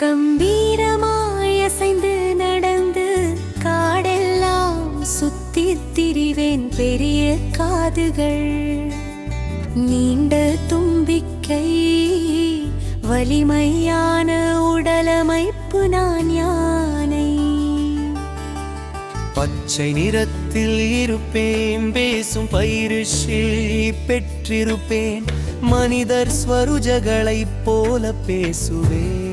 கம்பீரமாய் அசைந்து நடந்து காடெல்லாம் சுத்தித் திரிவேன். பெரிய காதுகள், நீண்ட தும்பிக்கை, வலிமையான உடலமைப்பு, நான் யானை. பச்சை நிறத்தில் இருப்பேன், பேசும் பைருஷில் பெற்றிருப்பேன். மனிதர் ஸ்வருஜகளைப் போல பேசுவேன்.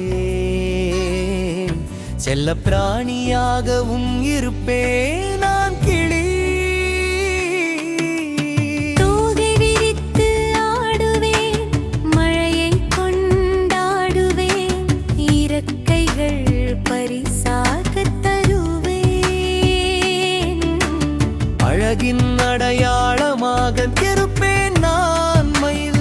செல்ல பிராணியாகவும் இருப்பேன், நான் கிளி. தோகை விரித்து ஆடுவேன், மழையை கொண்டாடுவேன். இறக்கைகள் பரிசாகத் தருவேன். அழகின் அடையாளமாக இருப்பேன், நான் மயில்.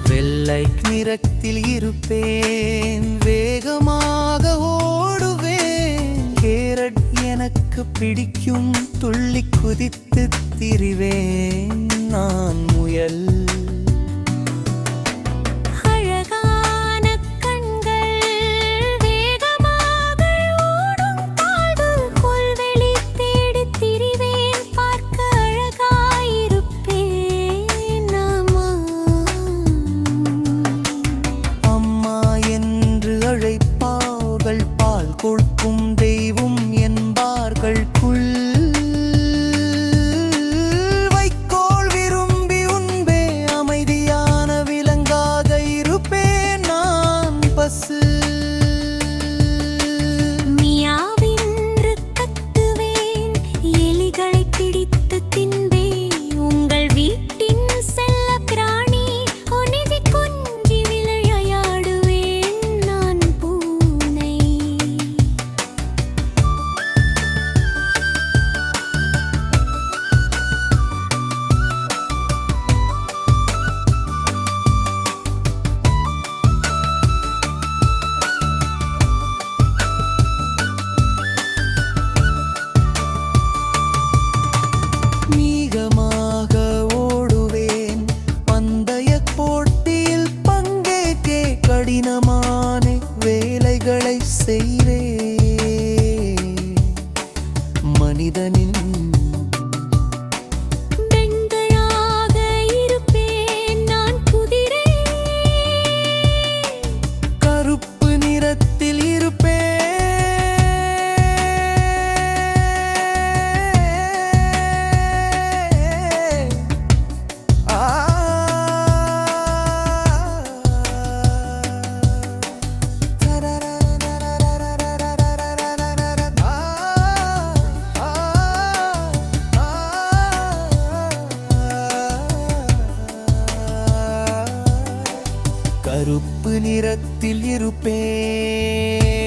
வெள்ளை நிறத்தில் இருப்பேன், வேகமாக ஓடுவேன். கேரட் எனக்கு பிடிக்கும், துள்ளி குதித்து திரிவேன், நான் முயல். அழகான கண்கள், வேகமாக ஓடும் கால்கள், புல்வெளி தேடித் திரிவேன். பார்க்க அழகாயிருப்பேன், அம்மா என்று அழைப்பார்கள், பால் கொடுக்கும் தெய்வம் என்பார்கள். வைக்கோல் விரும்பி உண்பே, அமைதியான விலங்காக இருப்பேன், நான் பசு. மியாவென்று கத்துவேன், எலிகளைப் பிடித்து தின்பேன். உங்கள் வீட்டின் செல்லப் பிராணி, ஒனிதி கொஞ்சி விளையாடுவேன், நான் பூனை. மீகமாக ஓடுவேன், பந்தயப் போட்டியில் பங்கேற்றே. கடினமான வேலைகளை செய்வேன். மனிதனின் பெண்களாக இருப்பேன், நான் குதிரை. கருப்பு நிறத்தில் இருப்பேன். ஆ, கருப்பு நிறத்தில் இருப்பேன்.